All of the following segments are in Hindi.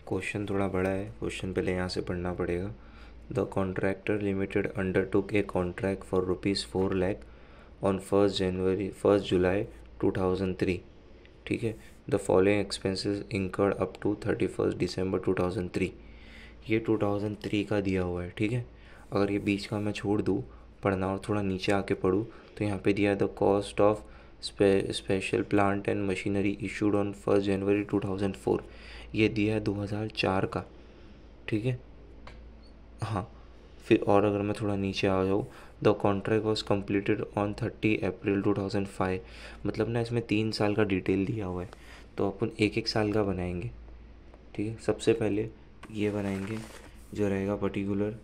क्वेश्चन थोड़ा बड़ा है, क्वेश्चन पहले यहाँ से पढ़ना पड़ेगा। The contractor limited undertook a contract for ₹4 lakh on 1 July 2003। ठीक है। The following expenses incurred up to 31 December 2003। ये 2003 का दिया हुआ है। ठीक है। अगर ये बीच का मैं छोड़ दूँ पढ़ना और थोड़ा नीचे आके पढ़ूँ तो यहाँ पे दिया है the cost of special plant and machinery issued on 1 जनवरी 2004। ये दिया है 2004 का। ठीक है। हाँ, फिर और अगर मैं थोड़ा नीचे आ जाऊँ, the contract was completed on 30 अप्रैल 2005। मतलब ना इसमें 3 साल का डिटेल दिया हुआ है, तो अपन एक एक साल का बनाएंगे। ठीक है। सबसे पहले ये बनाएंगे जो रहेगा पर्टिकुलर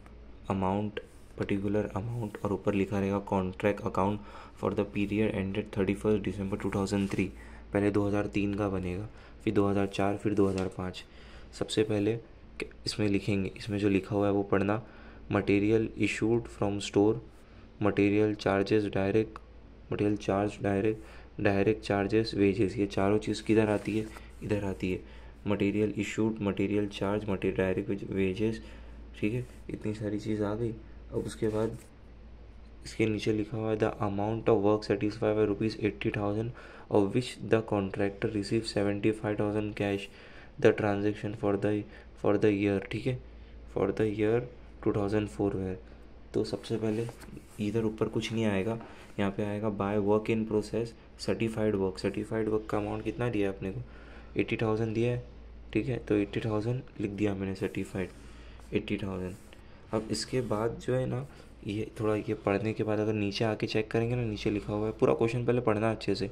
अमाउंट और ऊपर लिखा रहेगा contract account for the period ended 31 December 2003। पहले 2003 का बनेगा, फिर 2004, फिर 2005। सबसे पहले इसमें लिखेंगे, इसमें जो लिखा हुआ है वो पढ़ना। Material issued from store, material charges direct, material charge direct, direct charges, wages. ये चारों चीज़ किधर आती है? इधर आती है। Material issued, material charge, material direct, wages. ठीक है। इतनी सारी चीज़ आ गई। अब उसके बाद इसके नीचे लिखा हुआ है the amount of work satisfy by ₹80,000 of which the contractor receive 75,000 cash the transaction for the year. ठीक है। For the year 2004 were. तो सबसे पहले इधर ऊपर कुछ नहीं आएगा, यहाँ पे आएगा bye work in process certified work. Certified work का अमाउंट कितना दिया है अपने को? 80,000 दिया है। ठीक है। तो 80,000 लिख दिया मैंने, सर्टिफाइड 80,000। अब इसके बाद जो है ना, ये थोड़ा ये पढ़ने के बाद अगर नीचे आके चेक करेंगे ना, नीचे लिखा हुआ है, पूरा क्वेश्चन पहले पढ़ना अच्छे से।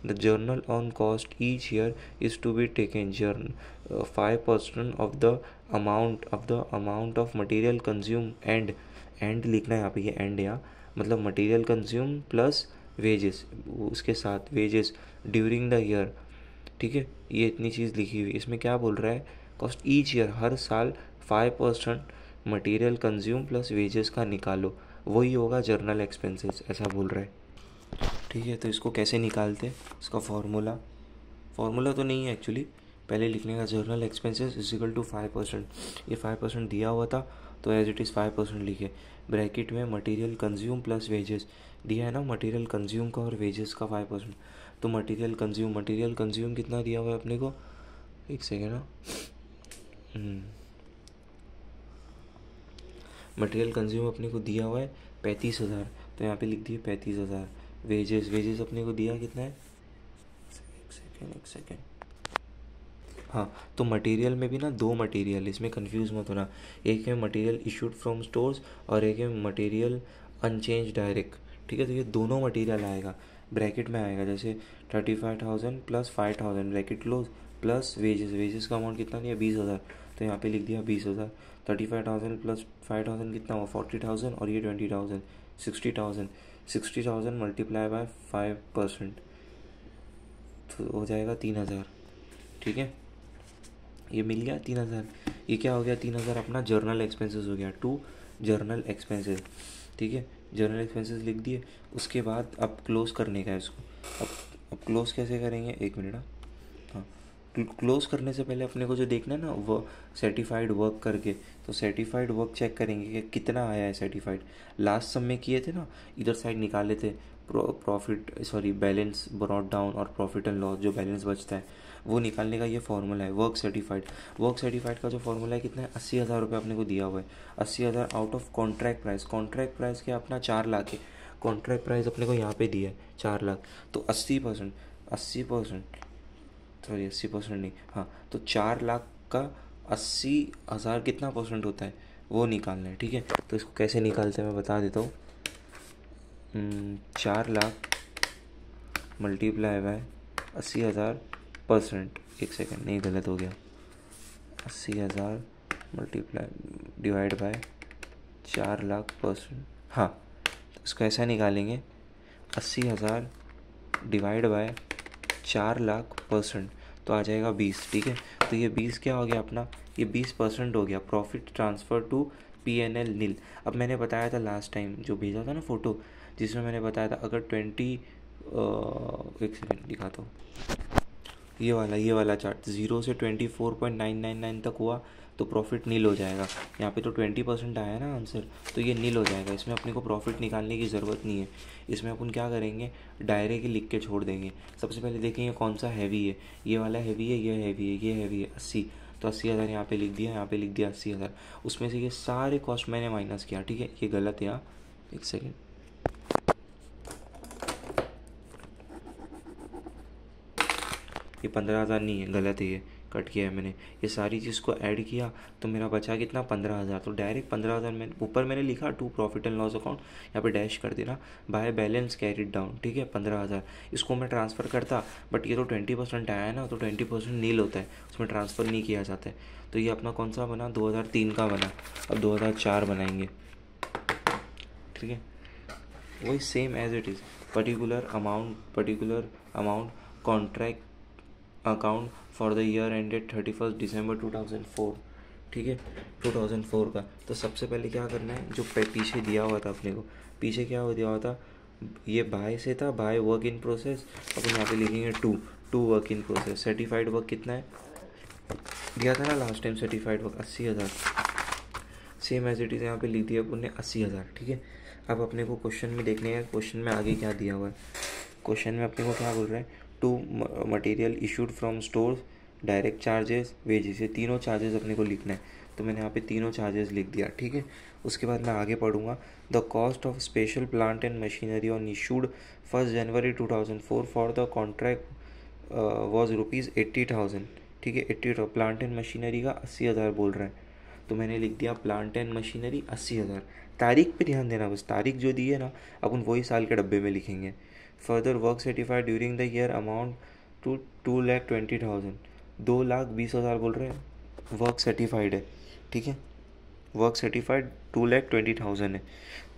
The journal on cost each year is to be taken 5% of the amount of material consume and लिखना है यहाँ पे, ये एंड या मतलब मटेरियल कंज्यूम प्लस वेजेस, उसके साथ वेजेस ड्यूरिंग द ईयर। ठीक है। ये इतनी चीज़ लिखी हुई। इसमें क्या बोल रहा है? कॉस्ट ईच ईयर, हर साल 5% मटेरियल कंज्यूम प्लस वेजेस का निकालो, वही होगा जर्नल एक्सपेंसेस, ऐसा बोल रहा है। ठीक है। तो इसको कैसे निकालते हैं? इसका फार्मूला तो नहीं है एक्चुअली, पहले लिखने का journal expenses is equal to 5%। ये 5% दिया हुआ था तो एज इट इज़ 5% लिखे। ब्रैकेट में मटेरियल कंज्यूम प्लस वेजेस दिया है ना, मटेरियल कंज्यूम का और वेजेस का 5%। तो मटेरियल कंज्यूम कितना दिया हुआ है अपने को? एक सेकेंड ना। मटेरियल कंज्यूम अपने को दिया हुआ है 35,000, तो यहाँ पे लिख दिए 35,000। वेजेस अपने को दिया कितना है? एक सेकेंड। हाँ, तो मटेरियल में भी ना दो मटेरियल, इसमें कंफ्यूज मत होना। एक है मटेरियल इशूड फ्रॉम स्टोर्स और एक है मटेरियल अनचेंज डायरेक्ट। ठीक है। तो ये दोनों मटेरियल आएगा, ब्रैकेट में आएगा, जैसे 35,000 plus 5,000 bracket close plus wages का अमाउंट कितना दिया? 20,000। तो यहाँ पे लिख दिया 20,000। 35,000 प्लस 5,000 कितना हुआ? 40,000 और ये 20,000, 60,000। 60,000 मल्टीप्लाई बाय 5% तो हो जाएगा 3,000। ठीक है। ये मिल गया 3,000। ये क्या हो गया? 3,000 अपना जर्नल एक्सपेंसेस हो गया, टू जर्नल एक्सपेंसेस। ठीक है। जर्नल एक्सपेंसेस लिख दिए। उसके बाद अब क्लोज करने का है इसको। अब क्लोज कैसे करेंगे? एक मिनट। हाँ, क्लोज करने से पहले अपने को जो देखना है ना, वो सर्टिफाइड वर्क करके, तो सर्टिफाइड वर्क चेक करेंगे कि कितना आया है सर्टिफाइड। लास्ट सम में किए थे ना, इधर साइड निकाले थे बैलेंस ब्रॉट डाउन और प्रॉफिट एंड लॉस, जो बैलेंस बचता है वो निकालने का ये फॉर्मूला है। वर्क सर्टिफाइड का जो फॉर्मूला है कितना है? 80,000 रुपये अपने को दिया हुआ है। 80,000 आउट ऑफ कॉन्ट्रैक्ट प्राइस क्या अपना 4 लाख है। कॉन्ट्रैक्ट प्राइस अपने को यहाँ पे दिया है 4 लाख, तो 80% सॉरी 80% नहीं, हाँ, तो 4 लाख का 80,000 कितना परसेंट होता है वो निकालना है। ठीक है। तो इसको कैसे निकालते हैं मैं बता देता हूँ। 4 लाख मल्टीप्लाई बाय 80,000%। एक सेकेंड, नहीं गलत हो गया। 80,000 मल्टीप्लाई डिवाइड बाय 4 लाख%। हाँ, तो इसको ऐसा निकालेंगे, 80,000 डिवाइड बाय 4 लाख%, तो आ जाएगा 20। ठीक है। तो ये 20 क्या हो गया अपना? ये 20% हो गया। प्रॉफिट ट्रांसफ़र टू PNL नील। अब मैंने बताया था लास्ट टाइम जो भेजा था ना फ़ोटो, जिसमें मैंने बताया था अगर 20 एक सेकेंड दिखाता हूँ। ये वाला चार्ट 0 से 24.999 तक हुआ तो प्रॉफिट नील हो जाएगा। यहाँ पे तो 20% आया है ना आंसर, तो ये नील हो जाएगा। इसमें अपने को प्रॉफिट निकालने की ज़रूरत नहीं है। इसमें अपन क्या करेंगे, डायरेक्ट ही लिख के छोड़ देंगे। सबसे पहले देखेंगे कौन सा हैवी है। ये वाला हैवी है, ये हैवी है, ये हैवी है 80, तो 80,000 यहाँ पे लिख दिया, यहाँ पे लिख दिया 80,000। उसमें से ये सारे कॉस्ट मैंने माइनस किया, ठीक है। ये गलत है यहाँ, एक सेकेंड, ये 15,000 नहीं है, गलत है, ये कट किया है मैंने। ये सारी चीज़ को ऐड किया तो मेरा बचा कितना, 15,000। तो डायरेक्ट 15,000 मैंने ऊपर मैंने लिखा to profit and loss account, यहाँ पे डैश कर देना, बाय बैलेंस कैरिड डाउन, ठीक है। 15,000 इसको मैं ट्रांसफ़र करता, बट ये तो 20% आया है ना, तो 20% नील होता है, उसमें ट्रांसफ़र नहीं किया जाता है। तो ये अपना कौन सा बना, 2003 का बना। अब 2004 बनाएंगे, ठीक है। वही same as it is, particular amount contract account for the year ended 31 December 2004, ठीक है, 2004 का। तो सबसे पहले क्या करना है, जो पीछे दिया हुआ था अपने को, पीछे क्या हो दिया हुआ था, ये बाय से था, बाय वर्क इन प्रोसेस। अपन यहाँ पे लिखेंगे to work in process. Certified work कितना है दिया था ना last time, certified work 80,000, same as it is यहाँ पे लिख दिया अपन ने 80,000, ठीक है। अब अपने को क्वेश्चन में देखने का, क्वेश्चन में आगे क्या दिया हुआ है। क्वेश्चन में अपने को क्या बोल रहा है, to material issued from store, direct charges, wages, ये तीनों चार्जेस अपने को लिखना है। तो मैंने यहाँ पे तीनों चार्जेस लिख दिया, ठीक है। उसके बाद मैं आगे पढ़ूंगा, the cost of special plant and machinery on issued 1 January 2004 for the contract was ₹80,000, ठीक है। 80 प्लांट एंड मशीनरी का 80,000 बोल रहा है, तो मैंने लिख दिया प्लांट एंड मशीनरी 80,000। तारीख पे ध्यान देना, बस तारीख जो दी है ना अपन वही साल के डब्बे में लिखेंगे। Further work certified during the year amount to 2,20,000, 2,20,000 बोल रहे हैं, वर्क सर्टिफाइड है, ठीक है। वर्क सर्टिफाइड 2,20,000 है।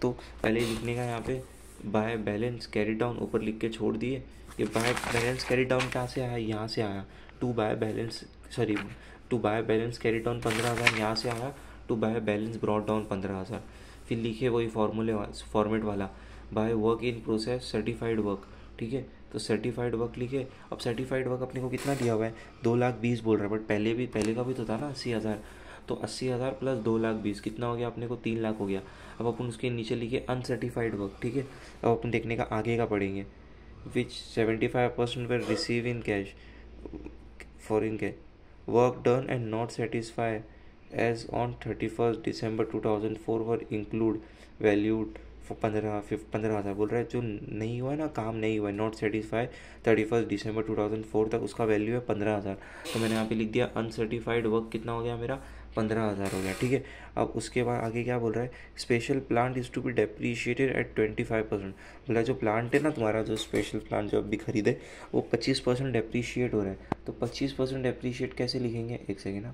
तो पहले लिखने का यहाँ पे बाय बैलेंस कैरी डाउन ऊपर लिख के छोड़ दिए। ये बाय बैलेंस कैरी डाउन कहाँ से आया, यहाँ से आया। To by balance carry down 15,000 यहाँ से आया, to by balance brought down 15,000। फिर लिखे वही फॉर्मेट वाला, by work in process certified work, ठीक है। तो सर्टिफाइड वर्क लिखे। अब सर्टिफाइड वर्क अपने को कितना दिया हुआ है, 2,20,000 बोल रहा है, बट पहले का भी तो था ना 80,000। तो 80,000 प्लस 2,20,000 कितना हो गया अपने को, 3,00,000 हो गया। अब अपन उसके नीचे लिखे अनसर्टिफाइड वर्क, ठीक है। अब अपन देखने का आगे का पढ़ेंगे, which 75% were receive in cash for cash work done and not satisfy as on 31 December 2004 were include valued 15,000 बोल रहा है। जो नहीं हुआ है ना, काम नहीं हुआ है, नॉट सेटिस्फाई 31 दिसंबर 2004 तक, उसका वैल्यू है 15,000। तो मैंने यहाँ पे लिख दिया अनसर्टिफाइड वर्क कितना हो गया मेरा, 15,000 हो गया, ठीक है। अब उसके बाद आगे क्या बोल रहा है, special plant is to be depreciated at 25%। बोला जो प्लांट है ना तुम्हारा, जो स्पेशल प्लांट जो अभी खरीदे, वो 25% डेप्रीशिएट हो रहा है। तो 25% डेप्रीशिएट कैसे लिखेंगे, एक सेकेंड ना।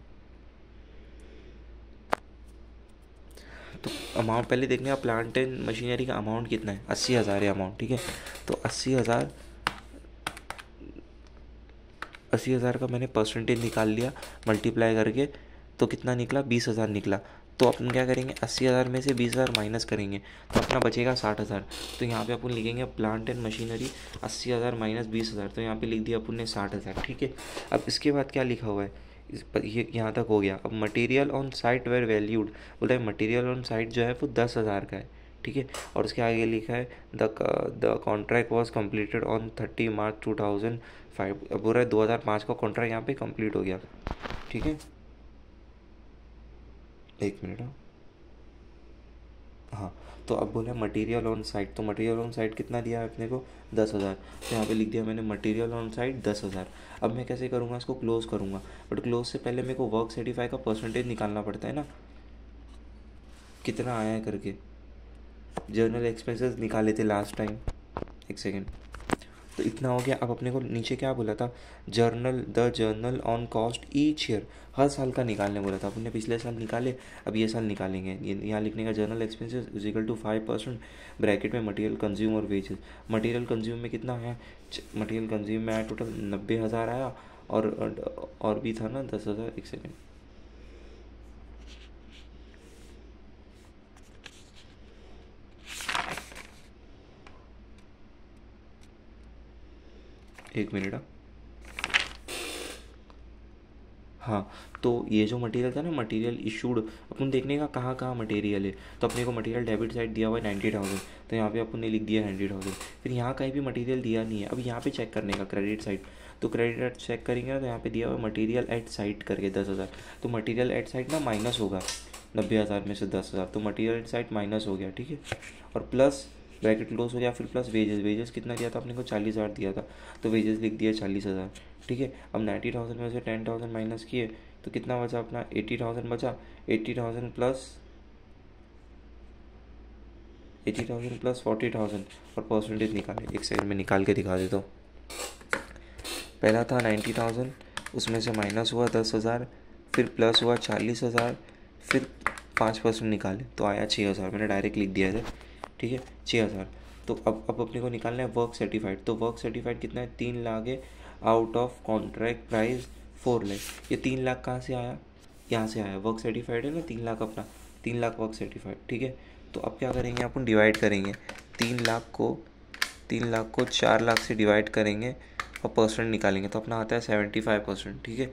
तो अमाउंट पहले देखने का, प्लांट एंड मशीनरी का अमाउंट कितना है, 80,000 है अमाउंट, ठीक है। तो 80,000 का मैंने परसेंटेज निकाल लिया मल्टीप्लाई करके, तो कितना निकला, 20,000 निकला। तो अपन क्या करेंगे, 80,000 में से 20,000 माइनस करेंगे तो अपना बचेगा 60,000। तो यहाँ पे अपन लिखेंगे प्लांट एंड मशीनरी 80,000 माइनस 20,000, तो यहाँ पे लिख दिया अपन ने 60,000, ठीक है। अब इसके बाद क्या लिखा हुआ है, ये यहाँ तक हो गया। अब material on site were valued, बोला है मटेरियल ऑन साइट जो है वो 10,000 का है, ठीक है। और उसके आगे लिखा है the contract was completed on 30 मार्च 2005। अब बोल रहा है 2005 का कॉन्ट्रैक्ट यहाँ पे कंप्लीट हो गया, ठीक है। एक मिनट, हाँ। तो अब बोला मटेरियल ऑन साइट, तो मटेरियल ऑन साइट कितना दिया है अपने को, 10,000। तो यहाँ पे लिख दिया मैंने मटेरियल ऑन साइट 10,000। अब मैं कैसे करूँगा, इसको क्लोज करूँगा, बट क्लोज से पहले मेरे को वर्क सर्टिफाई का परसेंटेज निकालना पड़ता है ना, कितना आया है करके। जर्नल एक्सपेंसेस निकाले थे लास्ट टाइम, एक सेकेंड। तो इतना हो गया। अब अपने को नीचे क्या बोला था, journal on cost each year, हर साल का निकालने बोला था। अपने पिछले साल निकाले, अब ये साल निकालेंगे। यहाँ लिखने का journal expenses is equal to 5% bracket में मटेरियल कंज्यूम और वेजेस। मटेरियल कंज्यूम में कितना है, मटेरियल कंज्यूम में आया टोटल 90,000 आया, और भी था ना 10,000, एक सेकेंड, एक मिनट। हाँ, तो ये जो मटेरियल था ना, मटेरियल इशूड, अपन देखने का कहाँ कहाँ मटेरियल है। तो अपने को मटेरियल डेबिट साइड दिया हुआ है 90,000, तो यहाँ पे अपन ने लिख दिया 90,000। फिर यहाँ कहीं भी मटेरियल दिया नहीं है। अब यहाँ पे चेक करने का क्रेडिट साइड, तो क्रेडिट चेक करेंगे ना, तो यहाँ पे दिया हुआ है मटेरियल एट साइड करके 10,000। तो मटेरियल एट साइड ना माइनस होगा 90,000 में से 10,000, तो मटेरियल एट साइड माइनस हो गया, ठीक है। और प्लस ब्रैकेट क्लोज हो गया, फिर प्लस वेजेस, वेजेस कितना दिया था अपने को 40,000 दिया था, तो वेजेस लिख दिया 40,000, ठीक है। अब 90,000 में से 10,000 माइनस किए तो कितना बचा अपना 80,000 बचा। 80,000 प्लस 40,000 और परसेंटेज निकाले। एक सेकंड में निकाल के दिखा देता हूँ। पहला था 90,000, उसमें से माइनस हुआ 10,000, फिर प्लस हुआ 40,000, फिर 5% निकाले तो आया 6,000। मैंने डायरेक्ट लिख दिया है, ठीक है, 6,000। तो अब अपने को निकालना है वर्क सर्टिफाइड। तो वर्क सर्टिफाइड कितना है, 3 लाख है, out of contract price 4 lakh. ये 3 लाख कहाँ से आया, यहाँ से आया। वर्क सर्टिफाइड है ना 3 लाख अपना, 3 लाख वर्क सर्टिफाइड, ठीक है। तो अब क्या करेंगे, अपन डिवाइड करेंगे 3 लाख को 4 लाख से डिवाइड करेंगे और परसेंट निकालेंगे, तो अपना आता है 75%, ठीक है।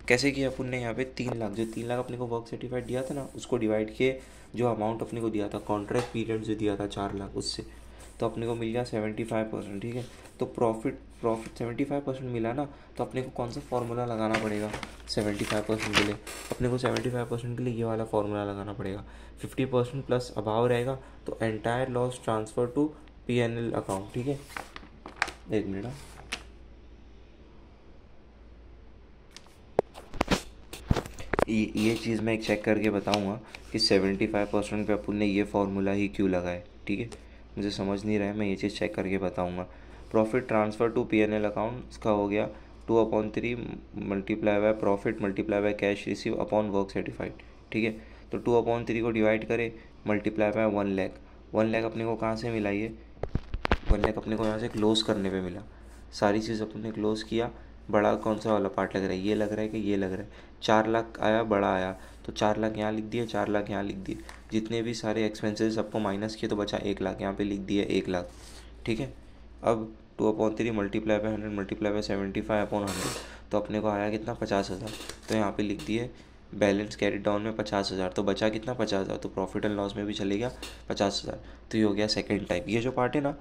कैसे किया अपन ने, यहाँ पे 3 लाख, जो 3 लाख अपने को वर्क सर्टिफाइड दिया था ना, उसको डिवाइड किए जो अमाउंट अपने को दिया था कॉन्ट्रैक्ट पीरियड जो दिया था 4 लाख, उससे, तो अपने को मिल गया 75%, ठीक है। तो प्रॉफिट 75% मिला ना, तो अपने को कौन सा फॉर्मूला लगाना पड़ेगा 75% के लिए। अपने को 75% के लिए ये वाला फॉर्मूला लगाना पड़ेगा। 50% प्लस अभाव रहेगा तो entire loss transfer to P&L account, ठीक है। एक मिनट, ये चीज़ मैं एक चेक करके बताऊंगा कि 75% पे अपन ने ये फार्मूला ही क्यों लगाए, ठीक है। मुझे समझ नहीं रहा है, मैं ये चीज़ चेक करके बताऊंगा। Profit transfer to P&L account इसका हो गया 2/3 multiply by profit multiply by cash receive upon work certified, ठीक है। तो 2/3 को डिवाइड करें, मल्टीप्लाई बाय 1 लाख। 1 लाख अपने को कहाँ से मिला, ये 1 लाख अपने को यहाँ से क्लोज करने पे मिला। सारी चीज़ अपन ने क्लोज किया। बड़ा कौन सा वाला पार्ट लग रहा है, ये लग रहा है कि ये लग रहा है। 4 लाख आया, बड़ा आया, तो 4 लाख यहाँ लिख दिए, 4 लाख यहाँ लिख दिए। जितने भी सारे एक्सपेंसेस सबको माइनस किए तो बचा 1 लाख, यहाँ पे लिख दिए 1 लाख, ठीक है। अब 2/3 मल्टीप्लाई बाय 100 मल्टीप्लाई बाय 75/100, तो अपने को आया कितना 50,000। तो यहाँ पे लिख दिए बैलेंस कैरी डाउन में 50,000, तो बचा कितना 50,000, तो प्रॉफिट एंड लॉस में भी चले गया 50,000। तो ये हो गया सेकेंड टाइप। ये जो पार्ट है ना,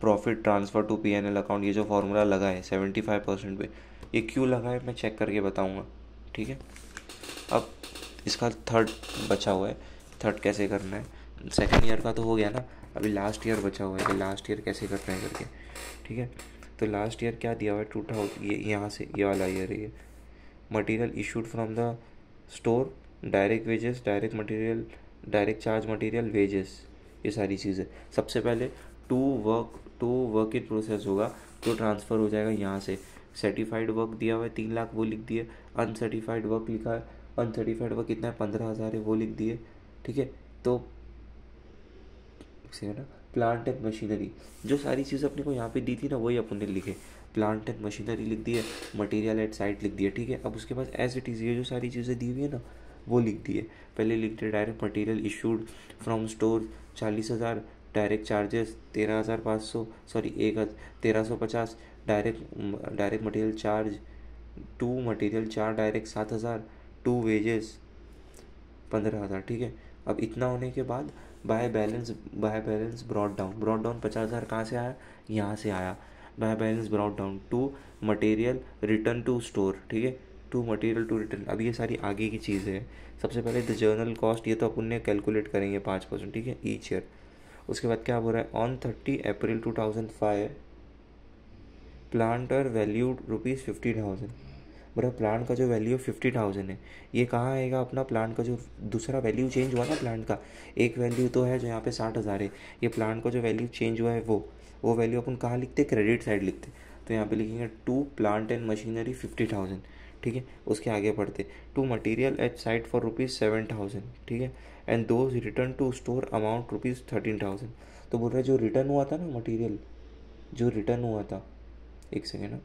profit transfer to P&L account, ये जो फार्मूला लगा है 75% पे, ये क्यों लगा है मैं चेक करके बताऊंगा, ठीक है। अब इसका थर्ड बचा हुआ है, थर्ड कैसे करना है। सेकेंड ईयर का तो हो गया ना, अभी लास्ट ईयर बचा हुआ है कि लास्ट ईयर कैसे करना है करके, ठीक है। तो लास्ट ईयर क्या दिया हुआ है 2000, ये यहाँ से ये वाला ईयर है, ये material issued from the store, direct wages, direct material, direct charge material, wages, ये सारी चीज़ें। सबसे पहले टू वर्क इन प्रोसेस होगा, तो ट्रांसफ़र हो जाएगा यहाँ से। सर्टिफाइड वर्क दिया हुआ है 3 लाख, वो लिख दिए। अनसर्टिफाइड वर्क लिखा है, अनसर्टिफाइड वर्क कितना है 15,000 है, वो लिख दिए, ठीक है। तो है ना, प्लांट एंड मशीनरी, जो सारी चीज़ अपने को यहाँ पे दी थी ना, वही अपन ने लिखे। प्लांट एंड मशीनरी लिख दिए, मटेरियल एट साइट लिख दिए, ठीक है। अब उसके बाद एज इट इज़ ये जो सारी चीज़ें दी हुई है ना, वो लिख दिए। पहले लिख दिए direct material issued from store 40,000, direct charges 13,500, sorry 1350, direct material charge 2, material charge direct 7,000, 2 wages 15,000, ठीक है। अब इतना होने के बाद बाय बैलेंस ब्रॉड डाउन 50,000 कहाँ से आया, यहाँ से आया। By balance brought down to material return to store, ठीक है, टू मटेरियल टू रिटर्न। अब ये सारी आगे की चीज़ें हैं। सबसे पहले द जर्नल कॉस्ट, ये तो अपन ने कैलकुलेट करेंगे 5%, ठीक है, ईच ईयर। उसके बाद क्या बोल रहा है, ऑन 30 अप्रैल 2005 प्लांट और वैल्यूड ₹50,000। बोला प्लांट का जो वैल्यू 50,000 है, ये कहाँ आएगा अपना, प्लांट का जो दूसरा वैल्यू चेंज हुआ ना प्लांट का, एक वैल्यू तो है जो यहाँ पे 60,000 है, ये प्लांट का जो वैल्यू चेंज हुआ है वो वैल्यू अपन कहाँ लिखते, क्रेडिट साइड लिखते। तो यहाँ पे लिखेंगे टू प्लांट एंड मशीनरी 50,000, ठीक है। उसके आगे बढ़ते, to material at site for ₹7,000, ठीक है, and those return to store amount ₹13,000। तो बोल रहा है जो रिटर्न हुआ था ना मटेरियल, जो रिटर्न हुआ था, एक सेकेंड ना,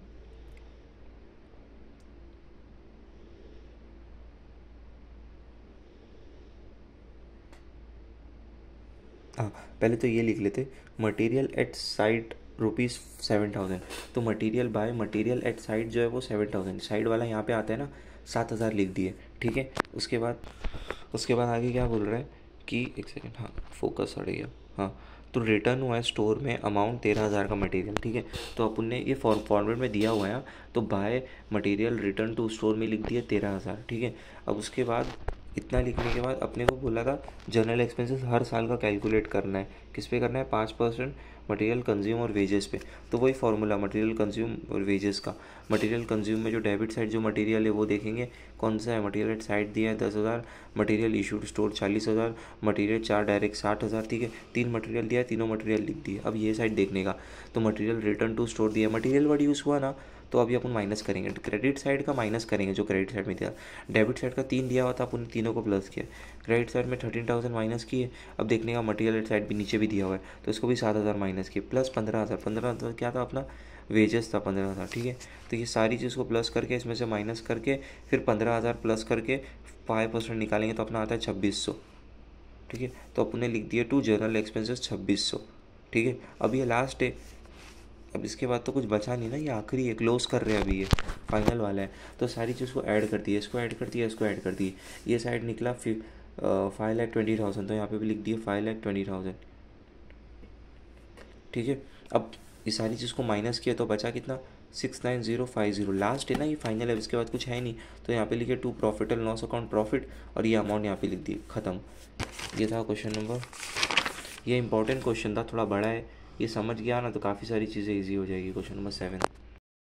हाँ पहले तो ये लिख लेते, मटेरियल एट साइट ₹7,000। तो material by material at site जो है वो 7,000, साइड वाला यहाँ पे आता है ना, 7,000 लिख दिए, ठीक है। उसके बाद आगे क्या बोल रहा है कि एक सेकेंड, हाँ फोकस हट गया, हाँ। तो रिटर्न हुआ है स्टोर में अमाउंट 13,000 का मटेरियल, ठीक है। तो अपन ने ये फॉर्मेट में दिया हुआ है, तो by material return to store में लिख दिया 13,000, ठीक है। अब उसके बाद इतना लिखने के बाद अपने को बोला था जनरल एक्सपेंसेस हर साल का कैलकुलेट करना है। किस पे करना है? 5% मटेरियल कंज्यूम और वेजेस पे। तो वही फार्मूला मटेरियल कंज्यूम और वेजेस का। मटेरियल कंज्यूम में जो डेबिट साइड जो मटेरियल है वो देखेंगे कौन सा है। मटेरियल साइड दिया है 10,000, material issued store 40,000, material 4 direct 60,000, ठीक है। 3 मटेरियल दिया है, तीनों मटेरियल लिख दिए। अब ये साइड देखने का, तो मटेरियल रिटर्न टू स्टोर दिया, मटेरियल वर्ड यूज़ हुआ ना, तो अभी अपन माइनस करेंगे, क्रेडिट साइड का माइनस करेंगे जो क्रेडिट साइड में दिया। डेबिट साइड का 3 दिया हुआ था, अपन तीनों को प्लस किया। क्रेडिट साइड में 13,000 माइनस किए। अब देखने का मटेरियल साइड भी नीचे भी दिया हुआ है, तो इसको भी 7,000 माइनस किए, प्लस 15,000। 15,000 क्या था अपना? वेजेस था 15,000, ठीक है। तो ये सारी चीज़ को प्लस करके इसमें से माइनस करके फिर 15,000 प्लस करके 5% निकालेंगे तो अपना आता है 2,600, ठीक है। तो अपन ने लिख दिया टू जनरल एक्सपेंसेस 2,600, ठीक है। अब ये लास्ट है, अब इसके बाद तो कुछ बचा नहीं ना, ये आखिरी है, क्लोज कर रहे हैं अभी, ये फाइनल वाला है। तो सारी चीज़ को ऐड कर दिए, इसको ऐड कर दिया, इसको ऐड कर दिए। ये साइड निकला 5,20,000, तो यहाँ पे भी लिख दिए 5,20,000, ठीक है। अब इस सारी चीज़ को माइनस किया तो बचा कितना? 69050। लास्ट है ना, ये फाइनल है, इसके बाद कुछ है नहीं। तो यहाँ पे लिखे to profit and loss account profit, और ये अमाउंट यहाँ पे लिख दिए, ख़त्म। ये था क्वेश्चन नंबर, ये इंपॉर्टेंट क्वेश्चन था, थोड़ा बड़ा है, ये समझ गया ना तो काफ़ी सारी चीज़ें ईजी हो जाएगी। Question number 7।